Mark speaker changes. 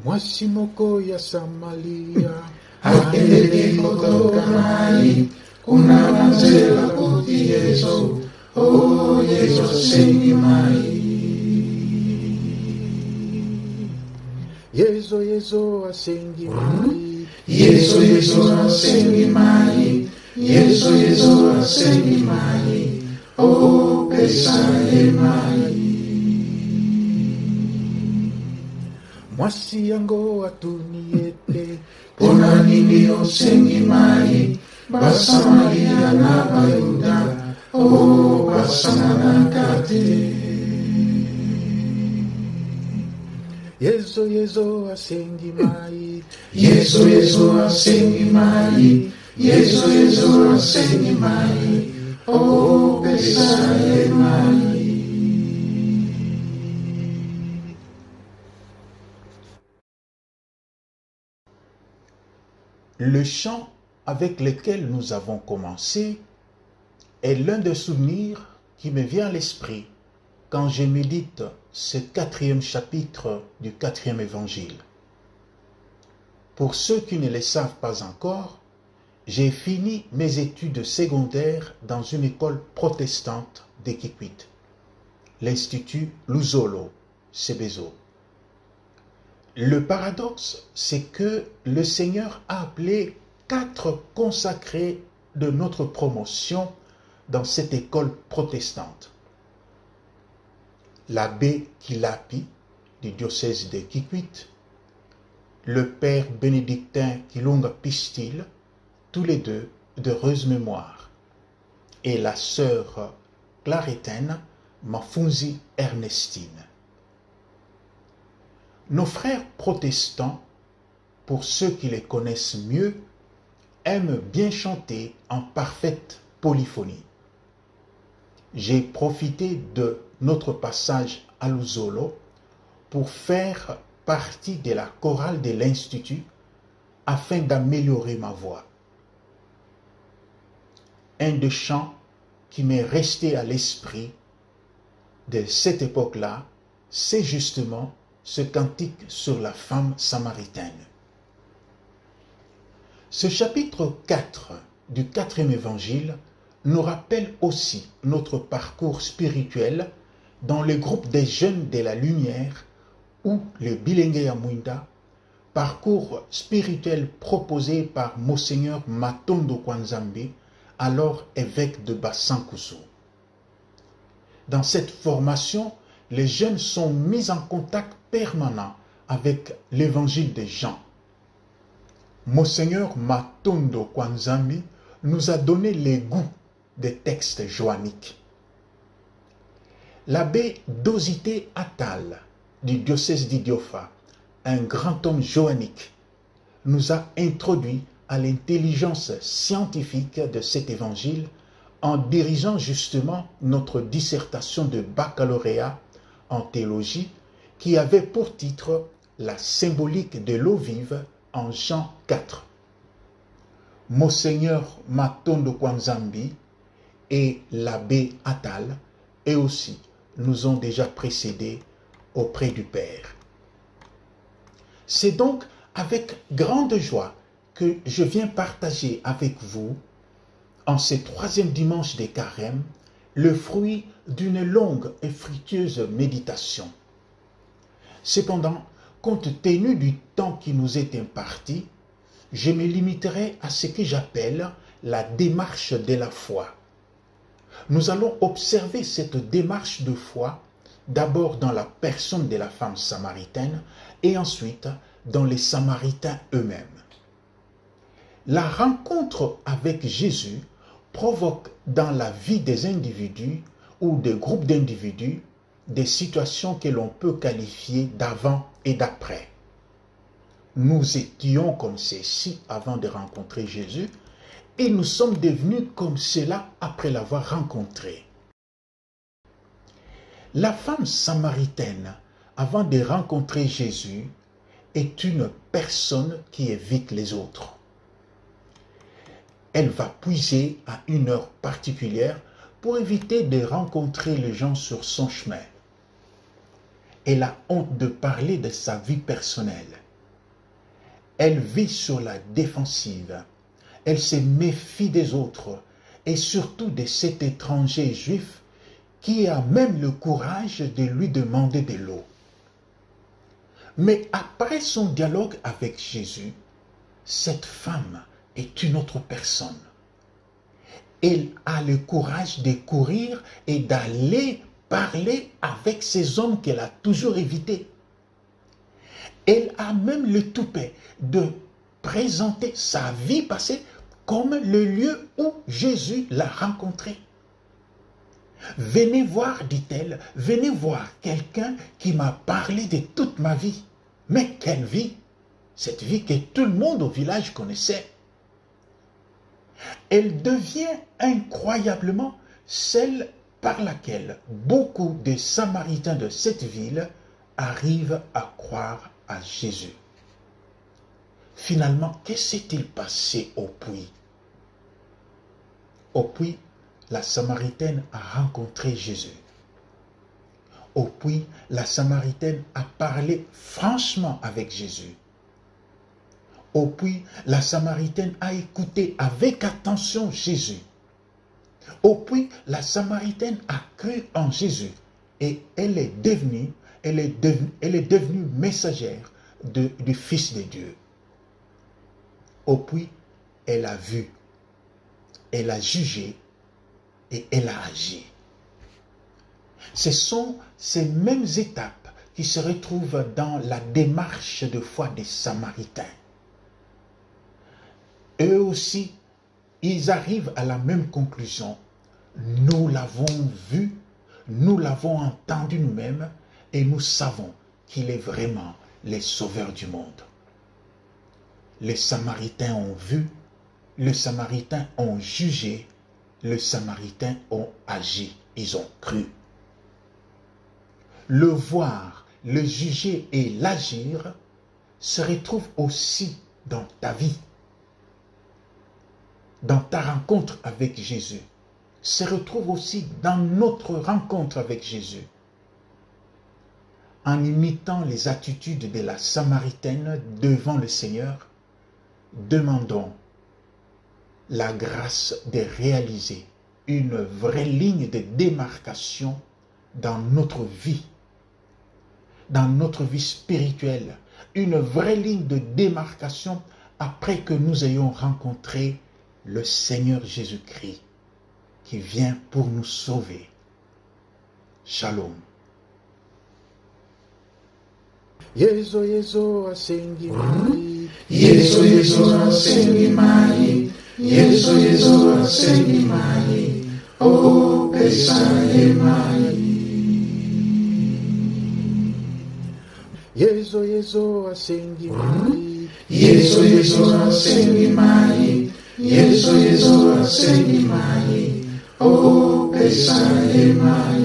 Speaker 1: Mwasi moko ya Samaria
Speaker 2: Akele kutoka mai kuna manzela kuti Yesu, oh Yesu asengi mai.
Speaker 1: Yesu asengi mai.
Speaker 2: Yesu asengi mai. Yesu asengi mai. Oh pesa mai.
Speaker 1: Mwasi yango atuniete
Speaker 2: Pona nini osengi mai. Basamaria na Bayuda, oh basana kate.
Speaker 1: Yesu asengi mai.
Speaker 2: Yesu asengi mai. Yesu asengi mai. Oh pesa mai.
Speaker 3: Le chant avec lequel nous avons commencé est l'un des souvenirs qui me vient à l'esprit quand je médite ce 4e chapitre du 4e évangile. Pour ceux qui ne le savent pas encore, j'ai fini mes études secondaires dans une école protestante de Kikwit, l'Institut Luzolo, Sebezo. Le paradoxe, c'est que le Seigneur a appelé 4 consacrés de notre promotion dans cette école protestante. L'abbé Kilapi du diocèse de Kikwit, le père bénédictin Kilunga Pistil, tous les deux d'heureuse mémoire, et la sœur clarétaine Mafunzi Ernestine. Nos frères protestants, pour ceux qui les connaissent mieux, aiment bien chanter en parfaite polyphonie. J'ai profité de notre passage à Luzolo pour faire partie de la chorale de l'Institut afin d'améliorer ma voix. Un des chants qui m'est resté à l'esprit de cette époque-là, c'est justement ce cantique sur la femme samaritaine. Ce chapitre 4 du 4e évangile nous rappelle aussi notre parcours spirituel dans le groupe des jeunes de la lumière ou le Bilenge ya Mwinda, parcours spirituel proposé par Monseigneur Matondo Kwanzambe, alors évêque de Bassankusu. Dans cette formation, les jeunes sont mis en contact permanent avec l'évangile de Jean. Monseigneur Matondo Kwanzambe nous a donné les goûts des textes joanniques. L'abbé Dosité Attal du diocèse d'Idiofa, un grand homme joannique, nous a introduit à l'intelligence scientifique de cet évangile en dirigeant justement notre dissertation de baccalauréat en théologie qui avait pour titre La symbolique de l'eau vive en Jean 4. Monseigneur Matondo Kwanzambe et l'abbé Attal, eux aussi, nous ont déjà précédés auprès du Père. C'est donc avec grande joie que je viens partager avec vous, en ce 3e dimanche des Carême, le fruit d'une longue et fructueuse méditation. Cependant, compte tenu du temps qui nous est imparti, je me limiterai à ce que j'appelle la démarche de la foi. Nous allons observer cette démarche de foi d'abord dans la personne de la femme samaritaine et ensuite dans les Samaritains eux-mêmes. La rencontre avec Jésus provoque dans la vie des individus ou des groupes d'individus des situations que l'on peut qualifier d'avant et d'après. Nous étions comme ceci avant de rencontrer Jésus et nous sommes devenus comme cela après l'avoir rencontré. La femme samaritaine, avant de rencontrer Jésus, est une personne qui évite les autres. Elle va puiser à une heure particulière pour éviter de rencontrer les gens sur son chemin. Elle a honte de parler de sa vie personnelle. Elle vit sur la défensive. Elle se méfie des autres et surtout de cet étranger juif qui a même le courage de lui demander de l'eau. Mais après son dialogue avec Jésus, cette femme est une autre personne. Elle a le courage de courir et d'aller parler avec ces hommes qu'elle a toujours évités. Elle a même le toupet de présenter sa vie passée comme le lieu où Jésus l'a rencontré. Venez voir, dit-elle, venez voir quelqu'un qui m'a parlé de toute ma vie. Mais quelle vie? Cette vie que tout le monde au village connaissait. Elle devient incroyablement celle par laquelle beaucoup de Samaritains de cette ville arrivent à croire à Jésus. Finalement, que s'est-il passé au puits? Au puits, la Samaritaine a rencontré Jésus. Au puits, la Samaritaine a parlé franchement avec Jésus. Au puits, la Samaritaine a écouté avec attention Jésus. Au puits, la Samaritaine a cru en Jésus et elle est devenue messagère du Fils de Dieu. Au puits, elle a vu, elle a jugé et elle a agi. Ce sont ces mêmes étapes qui se retrouvent dans la démarche de foi des Samaritains. Eux aussi, ils arrivent à la même conclusion. Nous l'avons vu, nous l'avons entendu nous-mêmes et nous savons qu'il est vraiment le sauveur du monde. Les Samaritains ont vu, les Samaritains ont jugé, les Samaritains ont agi, ils ont cru. Le voir, le juger et l'agir se retrouvent aussi dans ta vie, dans ta rencontre avec Jésus, se retrouve aussi dans notre rencontre avec Jésus. En imitant les attitudes de la Samaritaine devant le Seigneur, demandons la grâce de réaliser une vraie ligne de démarcation dans notre vie spirituelle, une vraie ligne de démarcation après que nous ayons rencontré le Seigneur Jésus-Christ qui vient pour nous sauver. Shalom.
Speaker 1: Yezo yezo asengi mai.
Speaker 2: Yesu Yesu asengi mai. Yesu Yesu asengi mai. Oh pesa e mai.
Speaker 1: Yezo yezo asengi mai.
Speaker 2: Yesu Yesu asengi mai. Yesu Yesu asengi mai. Oh pesa e mai.